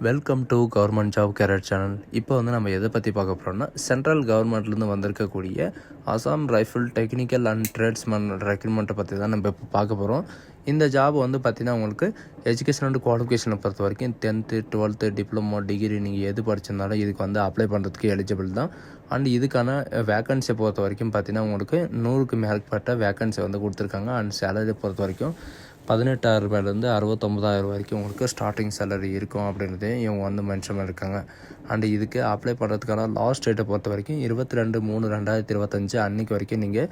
Welcome to government job career channel. இப்போ நம்ம எதை பற்றி பார்க்க போகிறோம்னா, சென்ட்ரல் கவர்மெண்ட்லேருந்து வந்திருக்கக்கூடிய Assam rifle technical and tradesman ரெக்ரூட்மெண்ட்டை பற்றி தான் நம்ம இப்போ பார்க்க போகிறோம். இந்த ஜாப் பார்த்தீங்கன்னா உங்களுக்கு எஜுகேஷன் அண்ட் குவாலிஃபிகேஷனை பொறுத்த வரைக்கும் 10th 12th டிப்ளமோ டிகிரி நீங்கள் எது படிச்சிருந்தாலும் இதுக்கு அப்ளை பண்ணுறதுக்கு எலிஜிபிள் தான். அண்ட் இதுக்கான வேக்கன்சியை பொறுத்த வரைக்கும் பார்த்தீங்கன்னா உங்களுக்கு 100க்கு மேற்பட்ட வேக்கன்சி கொடுத்துருக்காங்க. அண்ட் சேலரி பொறுத்த வரைக்கும் 18,000 69,000 வரைக்கும் உங்களுக்கு ஸ்டார்டிங் சேலரி இருக்கும் அப்படின்றதே இவங்க மென்ஷன் பண்ணியிருக்காங்க. அண்ட் இதுக்கு அப்ளை பண்ணுறதுக்கான லாஸ்ட் டேட்டை பொறுத்த வரைக்கும் 22/3/2025 அன்றைக்கி வரைக்கும் நீங்கள்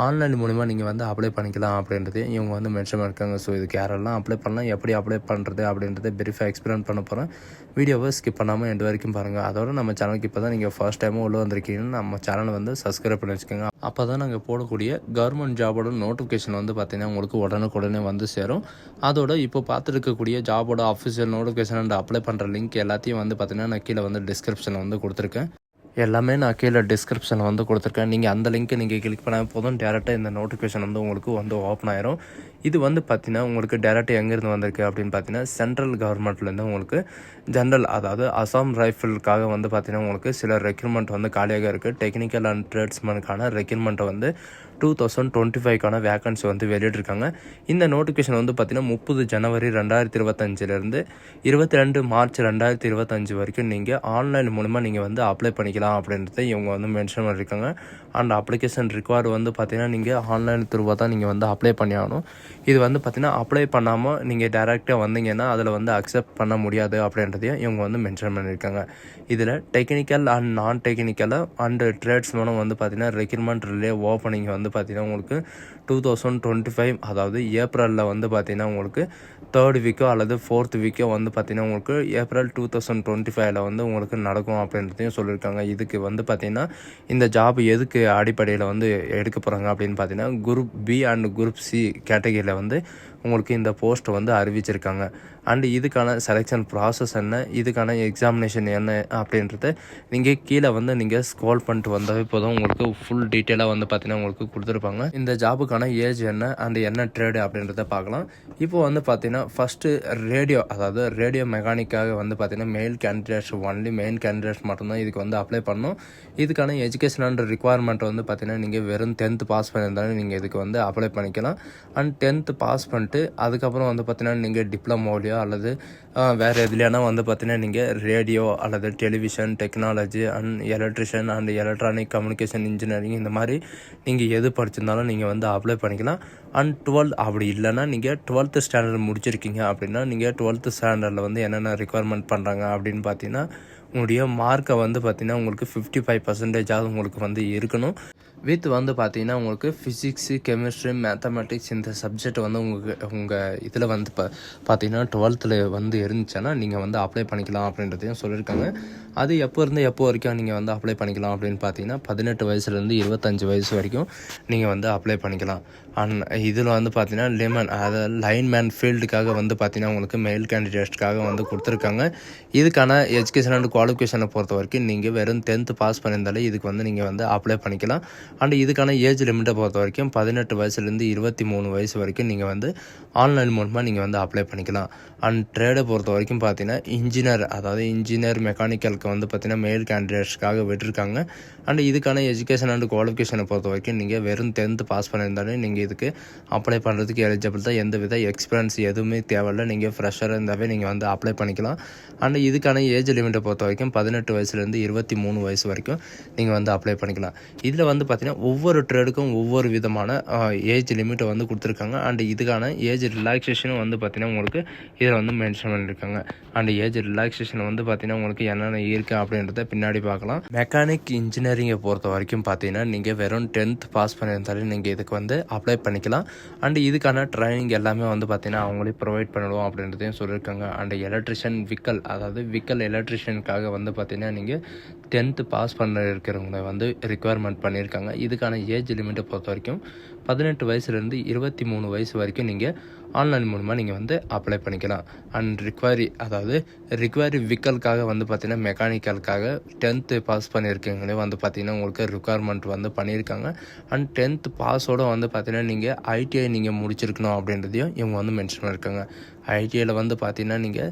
ஆன்லைன் மூலிமா நீங்கள் அப்ளை பண்ணிக்கலாம் அப்படின்றதே இவங்க மென்ஷன் பண்ணியிருக்காங்க. ஸோ இதுக்கு யாரெல்லாம் அப்ளை பண்ணலாம், எப்படி அப்ளை பண்ணுறது அப்படின்றத பிரீஃபாக எக்ஸ்பிளைன் பண்ண போகிறேன். வீடியோவை ஸ்கிப் பண்ணாமல் எண்டு வரைக்கும் பாருங்கள். அதோட நம்ம சேனலுக்கு இப்போ தான் நீங்கள் ஃபர்ஸ்ட் டைமும் உள்ள வந்திருக்கீங்கன்னு நம்ம சேனலை சப்ஸ்கிரைப் பண்ணி வச்சுக்கோங்க. அப்போ தான் நாங்கள் போடக்கூடிய கவர்மெண்ட் ஜாபோட நோட்டிஃபிகேஷன் பார்த்தீங்கன்னா உங்களுக்கு உடனுக்குடனே சேரும். அதோட இப்போ பார்த்துருக்கக்கூடிய ஜாபோட அஃபிஷியல் நோட்டிஃபிகேஷன் அண்ட் அப்ளை பண்ணுற லிங்க் எல்லாத்தையும் பார்த்தீங்கன்னா நான் கீழே டிஸ்கிரிப்ஷனில் கொடுத்துருக்கேன். எல்லாமே நான் கீழே டிஸ்கிரிப்ஷனில் கொடுத்துருக்கேன். நீங்கள் அந்த லிங்க்கை நீங்கள் கிளிக் பண்ணால் போதும், டேரெக்டாக இந்த நோட்டிஃபிகேஷன் உங்களுக்கு ஓப்பன் ஆயிரும். இது பார்த்தீங்கன்னா உங்களுக்கு டேரெக்டாக எங்கேருந்து வந்திருக்கு அப்படின்னு பார்த்தீங்கன்னா சென்ட்ரல் கவர்மெண்ட்லேருந்து உங்களுக்கு ஜென்ரல், அதாவது அசாம் ரைஃபிளுக்காக பார்த்தீங்கன்னா உங்களுக்கு சில ரெக்ரூட்மெண்ட் காலியாக இருக்குது. டெக்னிக்கல் அண்ட் ட்ரேட்ஸ்மேனுக்கான ரெக்ரூட்மெண்ட்டை 2025க்கான வேக்கன்சி வெளியிட்டிருக்காங்க. இந்த நோட்டிஃபிகேஷன் பார்த்தீங்கன்னா 30 ஜனவரி 2025 22 மார்ச் 2025 வரைக்கும் நீங்கள் ஆன்லைன் மூலமாக நீங்கள் அப்ளை பண்ணிக்கலாம் அப்படின்றத இவங்க மென்ஷன் பண்ணியிருக்காங்க. அண்ட் அப்ளிகேஷன் ரிக்வயர்டு பார்த்தீங்கன்னா நீங்கள் ஆன்லைன் த்ரூவாக தான் நீங்கள் அப்ளை பண்ணி ஆகணும். இது பார்த்தீங்கன்னா அப்ளை பண்ணாமல் நீங்கள் டேரெக்டாக வந்தீங்கன்னா அதில் அக்செப்ட் பண்ண முடியாது அப்படின்றதையும் இவங்க மென்ஷன் பண்ணியிருக்காங்க. இதில் டெக்னிக்கல் அண்ட் நான் டெக்னிக்கலாக அண்ட் ட்ரேட்ஸ்மேனும் பார்த்தீங்கன்னா ரெக்ரூட்மெண்ட் ரிலே ஓப்பனிங் பார்த்தீங்கன்னா உங்களுக்கு 2025, அதாவது ஏப்ரலில் பார்த்தீங்கன்னா உங்களுக்கு 3rd வீக்கோ அல்லது 4th வீக்கோ பார்த்தீங்கன்னா உங்களுக்கு ஏப்ரல் 2025 உங்களுக்கு நடக்கும் அப்படின்றதையும் சொல்லியிருக்காங்க. இதுக்கு பார்த்தீங்கன்னா இந்த ஜாப் எதுக்கு அடிப்படையில் எடுக்க போகிறாங்க அப்படின்னு பார்த்தீங்கன்னா group B and group C கேட்டகரியில் உங்களுக்கு இந்த போஸ்ட் அறிவிச்சிருக்காங்க. அண்டு இதுக்கான செலெக்ஷன் ப்ராசஸ் என்ன, இதுக்கான எக்ஸாமினேஷன் என்ன அப்படின்றத நீங்கள் கீழே நீங்கள் ஸ்க்ரோல் பண்ணிட்டு வந்தால் இப்போதான் உங்களுக்கு ஃபுல் டீட்டெயிலாக பார்த்தீங்கன்னா உங்களுக்கு கொடுத்துருப்பாங்க. இந்த ஜாபுக்கான ஏஜ் என்ன அண்ட் என்ன ட்ரேடு அப்படின்றத பார்க்கலாம். இப்போ பார்த்தீங்கன்னா ஃபஸ்ட்டு ரேடியோ, அதாவது ரேடியோ மெக்கானிக்காக பார்த்தீங்கன்னா mail candidates only, main candidates மட்டும்தான் இதுக்கு அப்ளை பண்ணணும். இதுக்கான எஜுகேஷன் அண்ட் ரிக்வயர்மெண்ட் பார்த்தீங்கன்னா நீங்கள் வெறும் 10th பாஸ் பண்ணியிருந்தாலும் நீங்கள் இதுக்கு அப்ளை பண்ணிக்கலாம். அண்ட் 10th பாஸ் பண்ணிட்டு அதுக்கப்புறம் பார்த்தீங்கன்னா நீங்கள் டிப்ளமோலையோ அல்லது வேறு எதுலையானா பார்த்தீங்கன்னா நீங்கள் ரேடியோ அல்லது television technology and electrician and electronic communication engineering இந்த மாதிரி நீங்கள் எது படிச்சிருந்தாலும் நீங்கள் அப்ளை பண்ணிக்கலாம். அண்ட் 12 அப்படி இல்லைன்னா நீங்கள் 12th ஸ்டாண்டர்ட் முடிச்சிருக்கீங்க அப்படின்னா நீங்கள் 12th ஸ்டாண்டர்டில் என்னென்ன ரிக்வயர்மெண்ட் பண்ணுறாங்க அப்படின்னு பார்த்தீங்கன்னா உங்களுடைய மார்க்கை பார்த்தீங்கன்னா உங்களுக்கு 55% உங்களுக்கு இருக்கணும். வித் பார்த்தீங்கன்னா உங்களுக்கு ஃபிசிக்ஸு கெமிஸ்ட்ரி மேத்தமெட்டிக்ஸ் இந்த சப்ஜெக்ட் உங்கள் இதில் பார்த்தீங்கன்னா 12th இருந்துச்சுன்னா நீங்கள் அப்ளை பண்ணிக்கலாம் அப்படின்றதையும் சொல்லியிருக்காங்க. அது எப்போ வரைக்கும் நீங்கள் அப்ளை பண்ணிக்கலாம் அப்படின்னு பார்த்தீங்கன்னா 18 வயசுலேருந்து 25 வயசு வரைக்கும் நீங்கள் அப்ளை பண்ணிக்கலாம். அண்ட் இதில் பார்த்தீங்கன்னா லிமன், அதாவது லைன்மேன் ஃபீல்டுக்காக பார்த்தீங்கன்னா உங்களுக்கு மெயில் கேண்டிடேட்ஸ்க்காக கொடுத்துருக்காங்க. இதுக்கான எஜுகேஷன் அண்ட் குவாலிஃபிகேஷனை பொறுத்த வரைக்கும் நீங்கள் வெறும் 10th பாஸ் பண்ணியிருந்தாலே இதுக்கு நீங்கள் அப்ளை பண்ணிக்கலாம். அண்ட் இதுக்கான ஏஜ் லிமிட்டை பொறுத்த வரைக்கும் 18 வயசுலேருந்து 23 வயசு வரைக்கும் நீங்கள் ஆன்லைன் மூலமாக நீங்கள் அப்ளை பண்ணிக்கலாம். அண்ட் ட்ரேடை பொறுத்த வரைக்கும் பார்த்தீங்கன்னா இன்ஜினியர், அதாவது இன்ஜினியர் மெக்கானிக்கலுக்கு பார்த்தீங்கன்னா மெயில் கேண்டிடேட்ஸ்க்காக விட்டுருக்காங்க. அண்ட் இதுக்கான எஜுகேஷன் அண்ட் குவாலிஃபிகேஷனை பொறுத்த வரைக்கும் நீங்கள் வெறும் 10th பாஸ் பண்ணியிருந்தாலே நீங்கள் இதுக்கு அப்ளை பண்ணுறதுக்கு எலிஜிபிள் தான். எந்த வித எக்ஸ்பீரியன்ஸ் எதுவுமே தேவையில்லை, நீங்கள் ஃப்ரெஷராக இருந்தாவே நீங்கள் அப்ளை பண்ணிக்கலாம். அண்ட் இதுக்கான ஏஜ் லிமிட்டை பொறுத்த வரைக்கும் 18 வயசுலேருந்து 23 வயசு வரைக்கும் நீங்கள் அப்ளை பண்ணிக்கலாம். இதில் பார்த்தீங்கன்னா ஒவ்வொரு ட்ரேடுக்கும் ஒவ்வொரு விதமான ஏஜ் லிமிட்டை கொடுத்துருக்காங்க. அண்ட் இதுக்கான ஏஜ் ரிலாக்ஸேஷனும் பார்த்தீங்கன்னா உங்களுக்கு இதில் மென்ஷன் பண்ணியிருக்காங்க. அண்ட் ஏஜ் ரிலாக்ஸேஷன் பார்த்தீங்கன்னா உங்களுக்கு என்னென்ன இருக்குது அப்படின்றத பின்னாடி பார்க்கலாம். மெக்கானிக் இன்ஜினியரிங்கை பொறுத்த வரைக்கும் பார்த்தீங்கன்னா நீங்கள் வெறும் 10th பாஸ் பண்ணியிருந்தாலும் நீங்கள் இதுக்கு அப்ளை பண்ணிக்கலாம். அண்ட் இதுக்கான ட்ரைனிங் எல்லாமே பார்த்தீங்கன்னா அவங்களே ப்ரொவைட் பண்ணிடுவோம் அப்படின்றதையும் சொல்லியிருக்காங்க. அண்ட் எலக்ட்ரிஷியன் விக்கல், அதாவது விக்கல் எலக்ட்ரிஷியனுக்காக பார்த்தீங்கன்னா நீங்கள் 10th பாஸ் பண்ண இருக்கிறவங்க ரிக்குவயர்மெண்ட் பண்ணியிருக்காங்க. இதுக்கான ஏஜ் லிமிட்டை பொறுத்த வரைக்கும் 18 வயசுலேருந்து 23 வயசு வரைக்கும் நீங்கள் ஆன்லைன் மூலமாக நீங்கள் வந்து அப்ளை பண்ணிக்கலாம். அண்ட் ரிக்வயரி வெஹிக்கலுக்காக வந்து பார்த்தீங்கன்னா மெக்கானிக்கலுக்காக 10th பாஸ் பண்ணியிருக்கீங்களே வந்து பார்த்தீங்கன்னா உங்களுக்கு ரிக்குவயர்மெண்ட் வந்து பண்ணியிருக்காங்க. அண்ட் 10th பாஸோட வந்து பார்த்தீங்கன்னா நீங்கள் ஐடிஐ நீங்கள் முடிச்சிருக்கணும் அப்படின்றதையும் இவங்க வந்து மென்ஷன் பண்ணியிருக்காங்க. ஐடிஐயில் வந்து பார்த்தீங்கன்னா நீங்கள்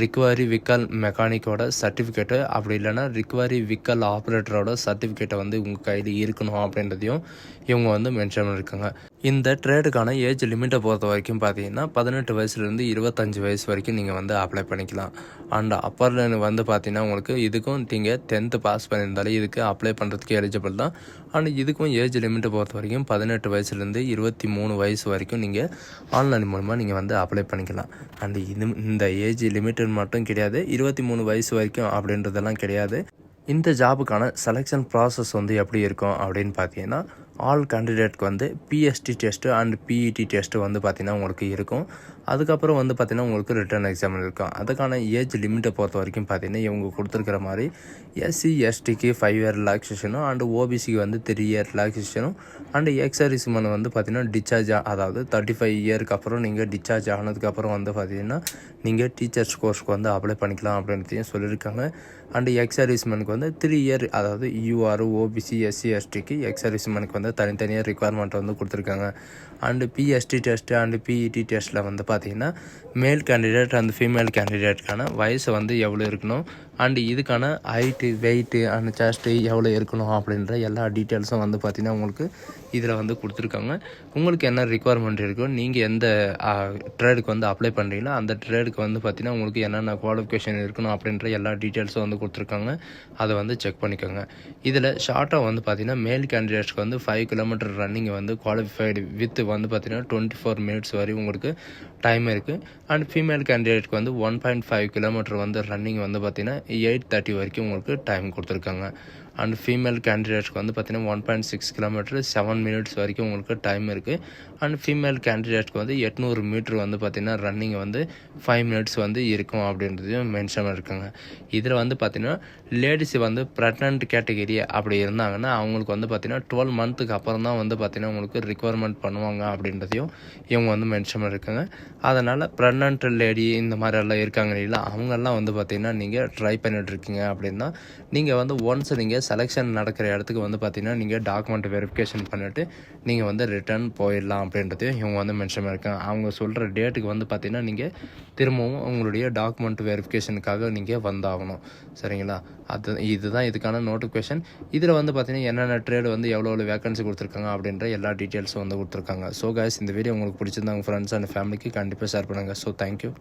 ரிக்வயரி வெஹிக்கல் மெக்கானிக்கோட சர்டிஃபிகேட்டு அப்படி இல்லைனா ரிக்வயரி வெஹிக்கல் ஆப்ரேட்டரோட சர்டிஃபிகேட்டை வந்து உங்கள் கையில் இருக்கணும் அப்படின்றதையும் இவங்க வந்து மென்ஷன் பண்ணியிருக்காங்க. இந்த ட்ரேடுக்கான ஏஜ் லிமிட்டை பொறுத்த வரைக்கும் பார்த்தீங்கன்னா 18 வயசுலேருந்து 25 வயசு வரைக்கும் நீங்கள் வந்து அப்ளை பண்ணிக்கலாம். அண்ட் அப்பரில் வந்து பார்த்தீங்கன்னா உங்களுக்கு இதுக்கும் நீங்கள் 10th பாஸ் பண்ணியிருந்தாலே இதுக்கு அப்ளை பண்ணுறதுக்கு எலிஜிபிள் தான். அண்ட் இதுக்கும் ஏஜ் லிமிட்டை பொறுத்த வரைக்கும் 18 வயசுலேருந்து 23 வயசு வரைக்கும் நீங்கள் ஆன்லைன் மூலமாக நீங்கள் வந்து அப்ளை பண்ணிக்கலாம். அண்ட் இந்த ஏஜ் லிமிட்டு மட்டும் கிடையாது, 23 வயசு வரைக்கும் அப்படின்றதெல்லாம் கிடையாது. இந்த ஜாபுக்கான செலெக்ஷன் ப்ராசஸ் வந்து எப்படி இருக்கும் அப்படின்னு பார்த்தீங்கன்னா ஆல் கேண்டிடேட்க்கு வந்து PST test and PET test வந்து பார்த்திங்கன்னா உங்களுக்கு இருக்கும். அதுக்கப்புறம் வந்து பார்த்திங்கன்னா உங்களுக்கு ரிட்டன் எக்ஸாம் இருக்கும். அதுக்கான ஏஜ் லிமிட்டை பொறுத்த வரைக்கும் பார்த்திங்கன்னா இவங்க கொடுத்துருக்கிற மாதிரி எஸ்சி எஸ்டிக்கு 5 இயர் ரிலாக்ஸேஷனும் அண்டு ஓபிசிக்கு வந்து 3 இயர் ரிலாக்ஸேஷனும் அண்டு எக்ஸர்வீஸ்மேன் வந்து பார்த்திங்கன்னா டிஸ்சார்ஜ் அதாவது 35 இயருக்கு அப்புறம் நீங்கள் டிஸ்சார்ஜ் ஆனதுக்கப்புறம் வந்து பார்த்திங்கன்னா நீங்கள் டீச்சர்ஸ் கோர்ஸ்க்கு வந்து அப்ளை பண்ணிக்கலாம் அப்படின்றதையும் சொல்லியிருக்காங்க. அண்டு எக்ஸர்வீஸ்மேனுக்கு வந்து 3 இயர் அதாவது யூஆர் ஓபிசி எஸ்சி எஸ்டிக்கு எக்ஸர்வீஸ்மேனுக்கு வந்து தனித்தனியாக ரிக்குவயர்மெண்ட் வந்து கொடுத்துருக்காங்க. And PST test and PET டெஸ்ட்டில் வந்து பார்த்திங்கன்னா மேல் கேண்டிடேட் அண்ட் ஃபீமேல் கேண்டிடேட்டுக்கான வயசு வந்து எவ்வளோ இருக்கணும் அண்டு இதுக்கான ஹைட்டு வெயிட்டு அண்ட் செஸ்ட்டு எவ்வளோ இருக்கணும் அப்படின்ற எல்லா டீட்டெயில்ஸும் வந்து பார்த்திங்கன்னா உங்களுக்கு இதில் வந்து கொடுத்துருக்காங்க. உங்களுக்கு என்ன ரிக்குவயர்மெண்ட் இருக்கோ நீங்கள் எந்த ட்ரேடுக்கு வந்து அப்ளை பண்ணுறீங்களோ அந்த ட்ரேடுக்கு வந்து பார்த்திங்கன்னா உங்களுக்கு என்னென்ன குவாலிஃபிகேஷன் இருக்கணும் அப்படின்ற எல்லா டீட்டெயில்ஸும் வந்து கொடுத்துருக்காங்க. அதை வந்து செக் பண்ணிக்கோங்க. இதில் ஷார்ட்டாக வந்து பார்த்திங்கன்னா மேல் கேண்டிடேட்ஸ்க்கு வந்து 5 கிலோமீட்டர் ரன்னிங் வந்து குவாலிஃபைடு வித் வந்து பார்த்திங்கன்னா 24 மினிட்ஸ் வரை உங்களுக்கு டைம் இருக்குது. அண்ட் ஃபீமேல் கேண்டிடேட்க்கு வந்து 1.5 கிலோமீட்டர் வந்து ரன்னிங் வந்து பார்த்திங்கன்னா 8:30 வரைக்கும் உங்களுக்கு டைம் கொடுத்துருக்காங்க. அண்ட் ஃபீமேல் கேண்டிடேட்ஸ்க்கு வந்து பார்த்திங்கன்னா 1.6 கிலோமீட்டர் 7 மினிட்ஸ் வரைக்கும் உங்களுக்கு டைம் இருக்குது. அண்ட் ஃபீமேல் கேண்டிடேட்க்கு வந்து 800 மீட்ரு வந்து பார்த்திங்கன்னா ரன்னிங் வந்து 5 மினிட்ஸ் வந்து இருக்கும் அப்படின்றதையும் மென்ஷன் இருக்காங்க. இதில் வந்து பார்த்திங்கன்னா லேடிஸ் வந்து ப்ரெக்னென்ட் கேட்டகரி அப்படி இருந்தாங்கன்னா அவங்களுக்கு வந்து பார்த்திங்கன்னா 12 மந்த்துக்கு அப்புறம் தான் வந்து பார்த்திங்கன்னா உங்களுக்கு ரிக்குவயர்மெண்ட் பண்ணுவாங்க அப்படின்றதையும் இவங்க வந்து மென்ஷன் பண்ணியிருக்காங்க. அதனால் ப்ரெக்னென்ட் லேடி இந்த மாதிரி எல்லாம் இருக்காங்க இல்லைங்களா, அவங்கெல்லாம் வந்து பார்த்திங்கன்னா நீங்கள் ட்ரை பண்ணிட்டுருக்கீங்க அப்படின்னா நீங்கள் வந்து ஒன்ஸ் நீங்கள் செலெக்ஷன் நடக்கிற இடத்துக்கு வந்து பார்த்திங்கன்னா நீங்கள் டாக்குமெண்ட் வெரிஃபிகேஷன் பண்ணிவிட்டு நீங்கள் வந்து ரிட்டர்ன் போயிடலாம் அப்படின்றதையும் இவங்க வந்து மென்ஷன் பண்ணியிருக்காங்க. அவங்க சொல்கிற டேட்டுக்கு வந்து பார்த்திங்கன்னா நீங்கள் திரும்பவும் உங்களுடைய டாக்குமெண்ட் வெரிஃபிகேஷனுக்காக நீங்கள் வந்தாகணும். சரிங்களா? இதுதான் இதுக்கான நோட்டிஃபிகேஷன். இதில் வந்து பார்த்திங்கன்னா என்னென்ன ட்ரேடு வந்து எவ்வளோ வேகன்சி கொடுத்துருக்காங்க அப்படின்ற எல்லா டீட்டெயில்ஸும் வந்து கொடுத்துருக்காங்க. ஸோ கைஸ், இந்த வீடியோ உங்களுக்கு பிடிச்சிருந்தா உங்கள் ஃப்ரெண்ட்ஸ் அண்ட் ஃபேமிலிக்கு கண்டிப்பாக ஷேர் பண்ணுங்கள். So thank you.